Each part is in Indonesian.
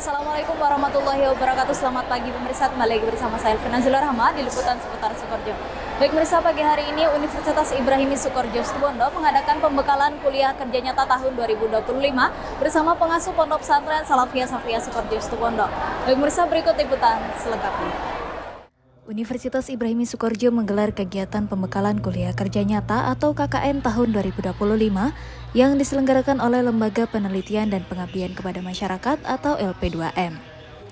Assalamualaikum warahmatullahi wabarakatuh. Selamat pagi pemirsa, kembali lagi bersama saya Elvina Zula Rahma di liputan seputar Sukoharjo. Baik pemirsa, pagi hari ini Universitas Ibrahimi Sukoharjo Situbondo mengadakan pembekalan kuliah kerja nyata tahun 2025 bersama pengasuh Pondok Pesantren Salafiyah Safiyah Sukoharjo Situbondo. Baik pemirsa, berikut liputan selengkapnya. Universitas Ibrahimi Sukoharjo menggelar kegiatan pembekalan kuliah kerja nyata atau KKN tahun 2025 yang diselenggarakan oleh Lembaga Penelitian dan Pengabdian kepada Masyarakat atau LP2M.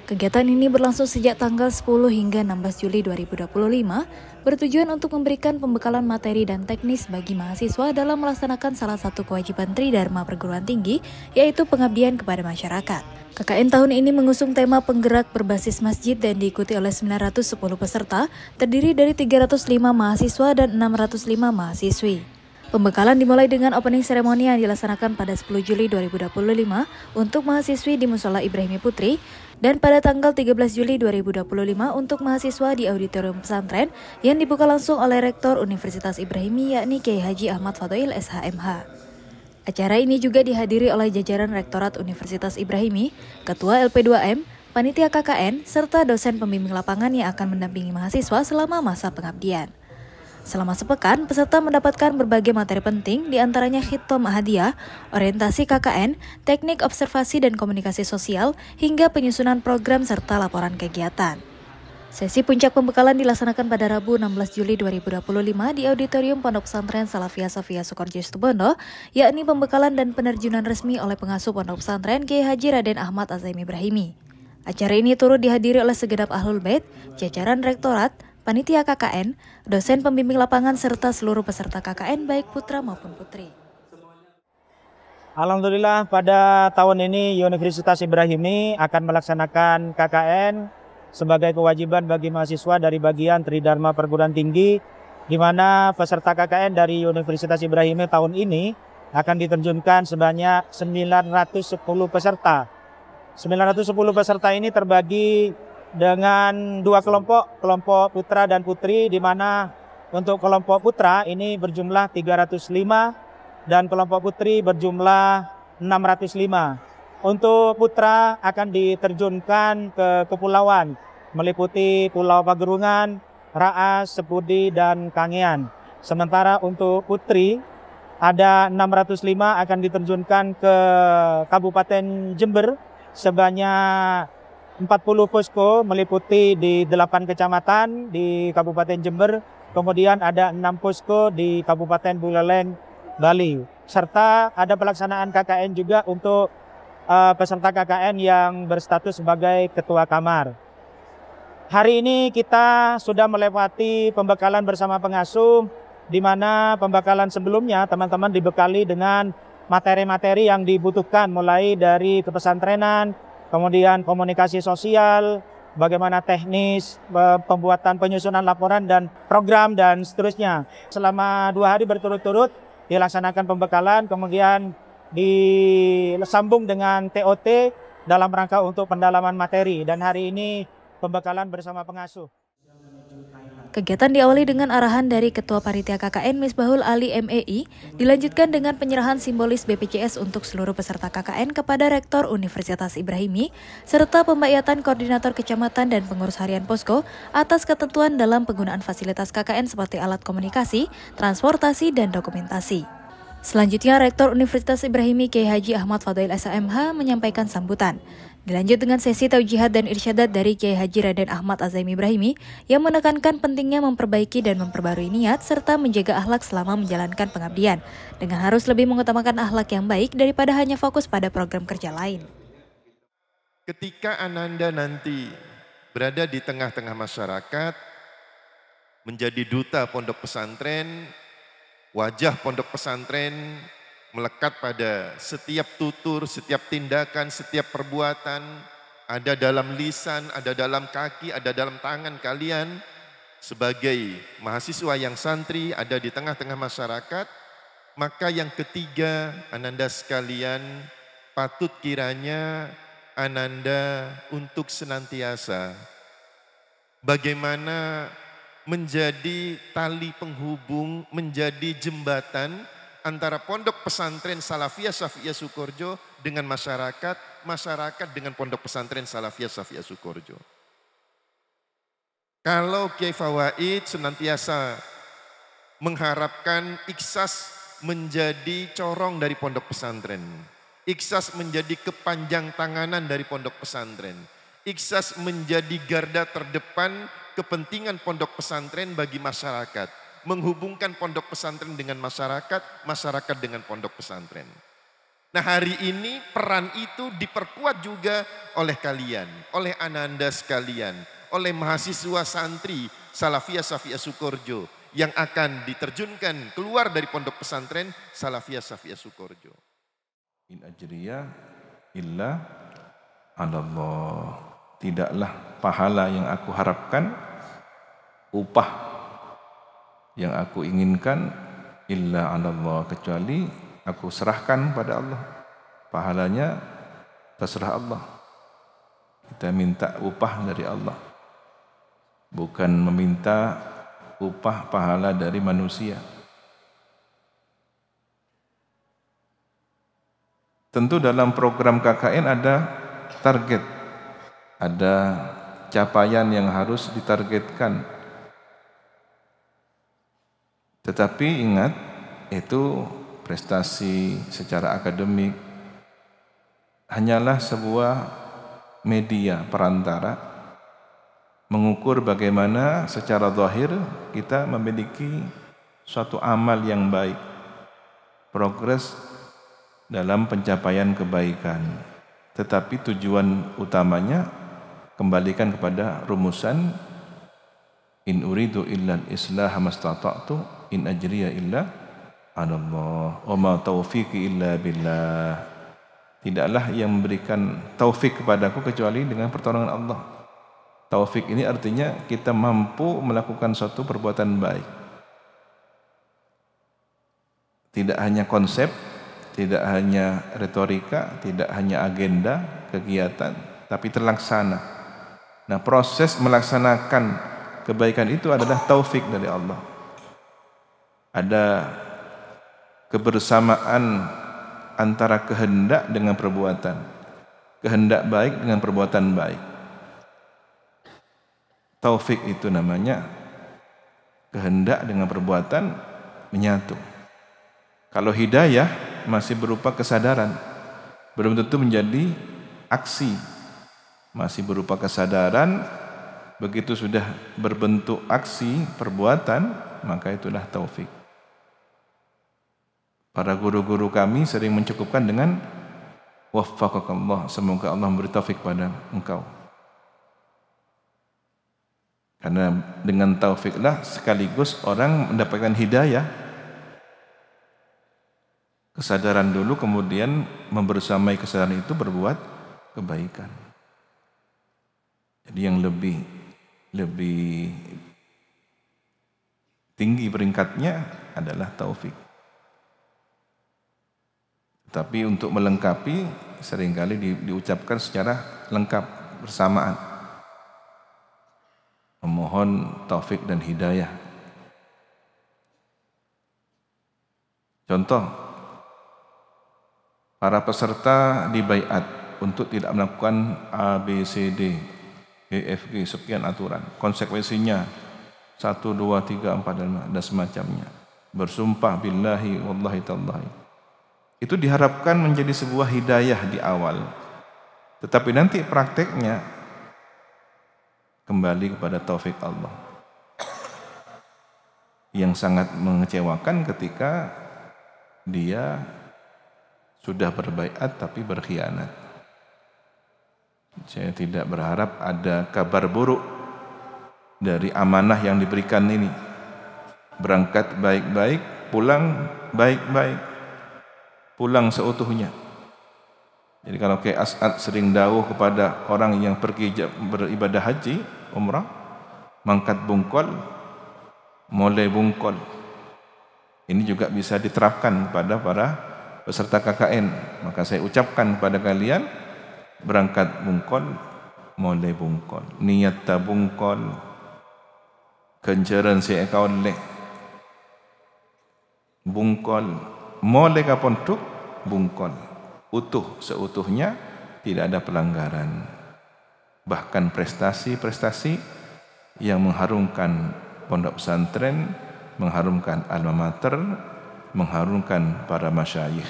Kegiatan ini berlangsung sejak tanggal 10 hingga 16 Juli 2025, bertujuan untuk memberikan pembekalan materi dan teknis bagi mahasiswa dalam melaksanakan salah satu kewajiban Tridharma perguruan tinggi, yaitu pengabdian kepada masyarakat. KKN tahun ini mengusung tema penggerak berbasis masjid dan diikuti oleh 910 peserta, terdiri dari 305 mahasiswa dan 605 mahasiswi. Pembekalan dimulai dengan opening ceremony yang dilaksanakan pada 10 Juli 2025 untuk mahasiswi di Mushola Ibrahimi Putri dan pada tanggal 13 Juli 2025 untuk mahasiswa di Auditorium Pesantren yang dibuka langsung oleh Rektor Universitas Ibrahimi yakni Kiai Haji Ahmad Fadhoil SHMH. Acara ini juga dihadiri oleh jajaran Rektorat Universitas Ibrahimi, Ketua LP2M, Panitia KKN, serta dosen pembimbing lapangan yang akan mendampingi mahasiswa selama masa pengabdian. Selama sepekan, peserta mendapatkan berbagai materi penting, diantaranya Khitom Hadiah, orientasi KKN, teknik observasi dan komunikasi sosial, hingga penyusunan program serta laporan kegiatan. Sesi puncak pembekalan dilaksanakan pada Rabu 16 Juli 2025 di Auditorium Pondok Pesantren Salafiyah Safiyah Sukoharjo Situbondo, yakni pembekalan dan penerjunan resmi oleh pengasuh Pondok Pesantren Kiai Haji Raden Ahmad Azaimi Ibrahimi. Acara ini turut dihadiri oleh segenap Ahlul Bait, jajaran Rektorat, Panitia KKN, dosen pembimbing lapangan serta seluruh peserta KKN baik putra maupun putri. Alhamdulillah pada tahun ini Universitas Ibrahimi akan melaksanakan KKN sebagai kewajiban bagi mahasiswa dari bagian Tridharma Perguruan Tinggi, di mana peserta KKN dari Universitas Ibrahimi tahun ini akan diterjunkan sebanyak 910 peserta. 910 peserta ini terbagi dengan dua kelompok, kelompok putra dan putri, di mana untuk kelompok putra ini berjumlah 305 dan kelompok putri berjumlah 605. Untuk putra akan diterjunkan ke kepulauan, meliputi Pulau Pagerungan, Raas, Sepudi, dan Kangean. Sementara untuk putri, ada 605 akan diterjunkan ke Kabupaten Jember sebanyak 40 posko meliputi di 8 kecamatan di Kabupaten Jember, kemudian ada 6 posko di Kabupaten Buleleng, Bali. Serta ada pelaksanaan KKN juga untuk peserta KKN yang berstatus sebagai ketua kamar. Hari ini kita sudah melewati pembekalan bersama pengasuh, di mana pembekalan sebelumnya teman-teman dibekali dengan materi-materi yang dibutuhkan, mulai dari kepesantrenan, kemudian komunikasi sosial, bagaimana teknis, pembuatan penyusunan laporan dan program, dan seterusnya. Selama 2 hari berturut-turut dilaksanakan pembekalan, kemudian disambung dengan TOT dalam rangka untuk pendalaman materi, dan hari ini pembekalan bersama pengasuh. Kegiatan diawali dengan arahan dari Ketua Panitia KKN Misbahul Ali MEI, dilanjutkan dengan penyerahan simbolis BPJS untuk seluruh peserta KKN kepada Rektor Universitas Ibrahimi, serta pembayatan koordinator kecamatan dan pengurus harian posko atas ketentuan dalam penggunaan fasilitas KKN seperti alat komunikasi, transportasi, dan dokumentasi. Selanjutnya, Rektor Universitas Ibrahimi Kiai Haji Ahmad Fadhoil SHMH menyampaikan sambutan. Dilanjut dengan sesi taujihat dan irsyadat dari Kiai Haji Raden Ahmad Azaimi Ibrahimi yang menekankan pentingnya memperbaiki dan memperbarui niat serta menjaga akhlak selama menjalankan pengabdian, dengan harus lebih mengutamakan akhlak yang baik daripada hanya fokus pada program kerja lain. Ketika Ananda nanti berada di tengah-tengah masyarakat, menjadi duta pondok pesantren, wajah pondok pesantren melekat pada setiap tutur, setiap tindakan, setiap perbuatan, ada dalam lisan, ada dalam kaki, ada dalam tangan kalian. Sebagai mahasiswa yang santri ada di tengah-tengah masyarakat, maka yang ketiga, Ananda sekalian, patut kiranya Ananda untuk senantiasa bagaimana menjadi tali penghubung, menjadi jembatan antara pondok pesantren Salafiyah Syafi'iyah Sukoharjo dengan masyarakat, masyarakat dengan pondok pesantren Salafiyah Syafi'iyah Sukoharjo. Kalau Kiai Fawaid senantiasa mengharapkan Iksas menjadi corong dari pondok pesantren, Iksas menjadi kepanjang tanganan dari pondok pesantren, Iksas menjadi garda terdepan kepentingan pondok pesantren bagi masyarakat, menghubungkan pondok pesantren dengan masyarakat, masyarakat dengan pondok pesantren. Nah, hari ini peran itu diperkuat juga oleh kalian, oleh ananda sekalian, oleh mahasiswa santri Salafiyah Syafi'iyah Sukoharjo yang akan diterjunkan keluar dari pondok pesantren Salafiyah Syafi'iyah Sukoharjo. In ajriya illa 'ala Allah. Tidaklah pahala yang aku harapkan, upah yang aku inginkan, illa 'ala Allah, kecuali aku serahkan pada Allah. Pahalanya terserah Allah. Kita minta upah dari Allah, bukan meminta upah pahala dari manusia. Tentu dalam program KKN ada target, ada capaian yang harus ditargetkan. Tetapi ingat, itu prestasi secara akademik hanyalah sebuah media perantara mengukur bagaimana secara zahir kita memiliki suatu amal yang baik, progres dalam pencapaian kebaikan. Tetapi tujuan utamanya kembalikan kepada rumusan in uridu illa al-islah mastata'tu in ajriya illa 'ala Allah wa ma taufiqi illa billah. Tidaklah yang memberikan taufik kepadaku kecuali dengan pertolongan Allah. Taufik ini artinya kita mampu melakukan suatu perbuatan baik. Tidak hanya konsep, tidak hanya retorika, tidak hanya agenda, kegiatan, tapi terlaksana. Nah, proses melaksanakan kebaikan itu adalah taufik dari Allah. Ada kebersamaan antara kehendak dengan perbuatan, kehendak baik dengan perbuatan baik. Taufik itu namanya kehendak dengan perbuatan menyatu. Kalau hidayah masih berupa kesadaran, belum tentu menjadi aksi. Masih berupa kesadaran, begitu sudah berbentuk aksi, perbuatan, maka itulah taufik. Para guru-guru kami sering mencukupkan dengan waffaqakallah, semoga Allah memberi taufik pada engkau. Karena dengan taufiklah sekaligus orang mendapatkan hidayah. Kesadaran dulu, kemudian membersamai kesadaran itu berbuat kebaikan. Jadi yang lebih tinggi peringkatnya adalah taufik. Tapi untuk melengkapi seringkali diucapkan secara lengkap bersamaan. Memohon taufik dan hidayah. Contoh, para peserta dibaiat untuk tidak melakukan A, B, C, D, E, F, G, sekian aturan. Konsekuensinya 1, 2, 3, 4, dan semacamnya. Bersumpah billahi wallahi tallahi. Itu diharapkan menjadi sebuah hidayah di awal. Tetapi nanti prakteknya kembali kepada taufik Allah. Yang sangat mengecewakan ketika dia sudah berbaiat tapi berkhianat. Saya tidak berharap ada kabar buruk dari amanah yang diberikan ini. Berangkat baik-baik, pulang baik-baik, pulang seutuhnya. Jadi kalau Kiai As'ad sering dawuh kepada orang yang pergi beribadah haji, umrah, mangkat bungkol, mulai bungkol. Ini juga bisa diterapkan kepada para peserta KKN. Maka saya ucapkan kepada kalian, berangkat bungkol, mulai bungkol. Niat ta bungkol, kencaran si ekaolek, bungkol, mole ka pondok bungkol utuh seutuhnya, tidak ada pelanggaran. Bahkan prestasi-prestasi yang mengharumkan pondok pesantren, mengharumkan alma mater, mengharumkan para masyayikh.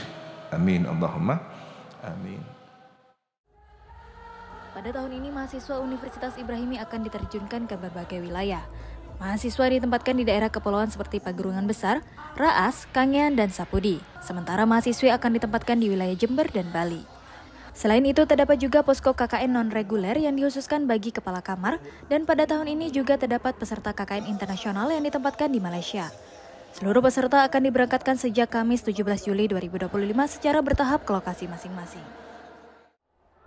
Amin Allahumma amin. Pada tahun ini mahasiswa Universitas Ibrahimi akan diterjunkan ke berbagai wilayah. Mahasiswa ditempatkan di daerah kepulauan seperti Pagerungan Besar, Raas, Kangean, dan Sapudi. Sementara mahasiswi akan ditempatkan di wilayah Jember dan Bali. Selain itu, terdapat juga posko KKN non-reguler yang dikhususkan bagi kepala kamar, dan pada tahun ini juga terdapat peserta KKN internasional yang ditempatkan di Malaysia. Seluruh peserta akan diberangkatkan sejak Kamis 17 Juli 2025 secara bertahap ke lokasi masing-masing.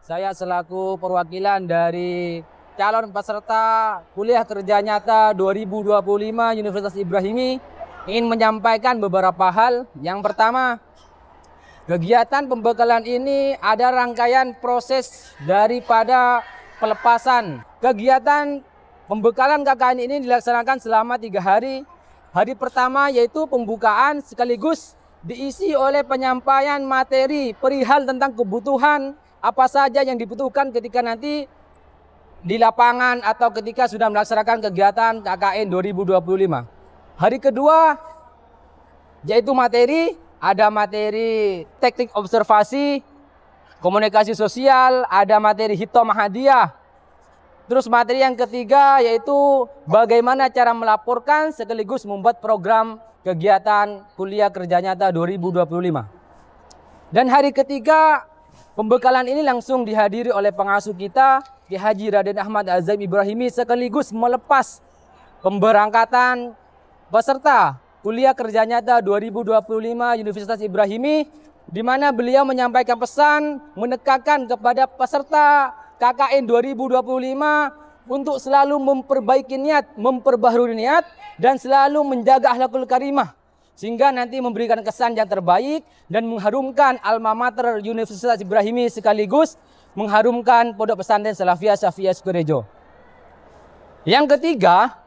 Saya selaku perwakilan dari calon peserta kuliah kerja nyata 2025 Universitas Ibrahimi ingin menyampaikan beberapa hal. Yang pertama, kegiatan pembekalan ini ada rangkaian proses daripada pelepasan. Kegiatan pembekalan KKN ini dilaksanakan selama 3 hari. Hari pertama yaitu pembukaan sekaligus diisi oleh penyampaian materi perihal tentang kebutuhan apa saja yang dibutuhkan ketika nanti di lapangan atau ketika sudah melaksanakan kegiatan KKN 2025. Hari kedua yaitu ada materi teknik observasi, komunikasi sosial, ada materi hitomah hadiah. Terus materi yang ketiga yaitu bagaimana cara melaporkan sekaligus membuat program kegiatan kuliah kerja nyata 2025. Dan hari ketiga pembekalan ini langsung dihadiri oleh pengasuh kita, Ki Haji Raden Ahmad Azaim Ibrahimi, sekaligus melepas pemberangkatan peserta kuliah kerja nyata 2025 Universitas Ibrahimi, di mana beliau menyampaikan pesan menekankan kepada peserta KKN 2025 untuk selalu memperbaiki niat, memperbaharui niat, dan selalu menjaga akhlakul karimah, sehingga nanti memberikan kesan yang terbaik dan mengharumkan alma mater Universitas Ibrahimi sekaligus mengharumkan Pondok Pesantren Salafiyah Syafiyah Sukorejo. Yang ketiga,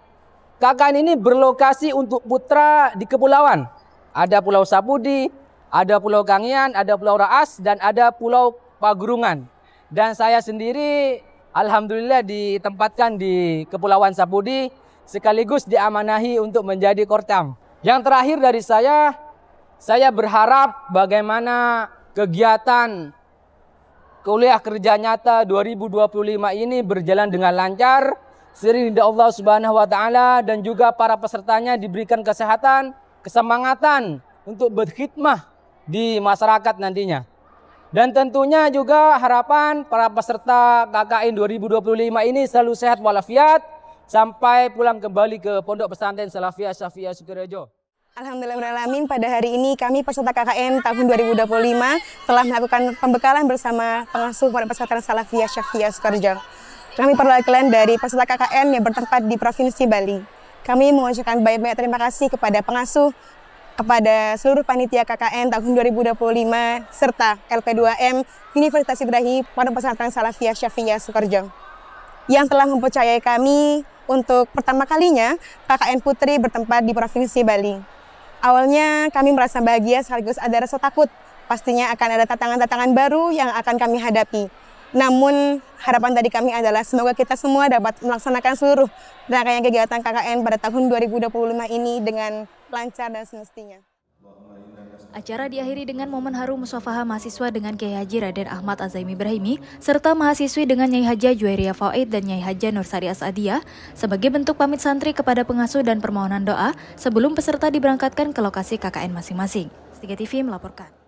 KKN ini berlokasi untuk putra di kepulauan. Ada Pulau Sapudi, ada Pulau Kangean, ada Pulau Raas, dan ada Pulau Pagerungan. Dan saya sendiri alhamdulillah ditempatkan di Kepulauan Sapudi sekaligus diamanahi untuk menjadi kortam. Yang terakhir dari saya berharap bagaimana kegiatan kuliah kerja nyata 2025 ini berjalan dengan lancar, seiring dengan Allah Subhanahu wa taala, dan juga para pesertanya diberikan kesehatan, kesemangatan untuk berkhidmah di masyarakat nantinya. Dan tentunya juga harapan para peserta KKN 2025 ini selalu sehat walafiat sampai pulang kembali ke Pondok Pesantren Salafiyah Syafiyah Sukorejo. Alhamdulillahirrahmanirrahim, pada hari ini kami peserta KKN tahun 2025 telah melakukan pembekalan bersama pengasuh Pondok Pesantren Salafiyah Syafiyah Sukorejo. Kami perwakilan dari peserta KKN yang bertempat di Provinsi Bali. Kami mengucapkan banyak-banyak terima kasih kepada pengasuh, kepada seluruh panitia KKN tahun 2025 serta LP2M Universitas Ibrahimi Pondok Pesantren Salafiyah Syafiyah Sukorejo yang telah mempercayai kami untuk pertama kalinya KKN Putri bertempat di Provinsi Bali. Awalnya kami merasa bahagia sekaligus ada rasa takut, pastinya akan ada tantangan-tantangan baru yang akan kami hadapi. Namun harapan dari kami adalah semoga kita semua dapat melaksanakan seluruh rangkaian kegiatan KKN pada tahun 2025 ini dengan lancar dan semestinya. Acara diakhiri dengan momen harum musafahah mahasiswa dengan Kiai Haji Raden Ahmad Azaim Ibrahimi serta mahasiswi dengan Nyai Haja Juwairia Faid dan Nyai Haja Nursari Asadiyah sebagai bentuk pamit santri kepada pengasuh dan permohonan doa sebelum peserta diberangkatkan ke lokasi KKN masing-masing. Tiga TV melaporkan.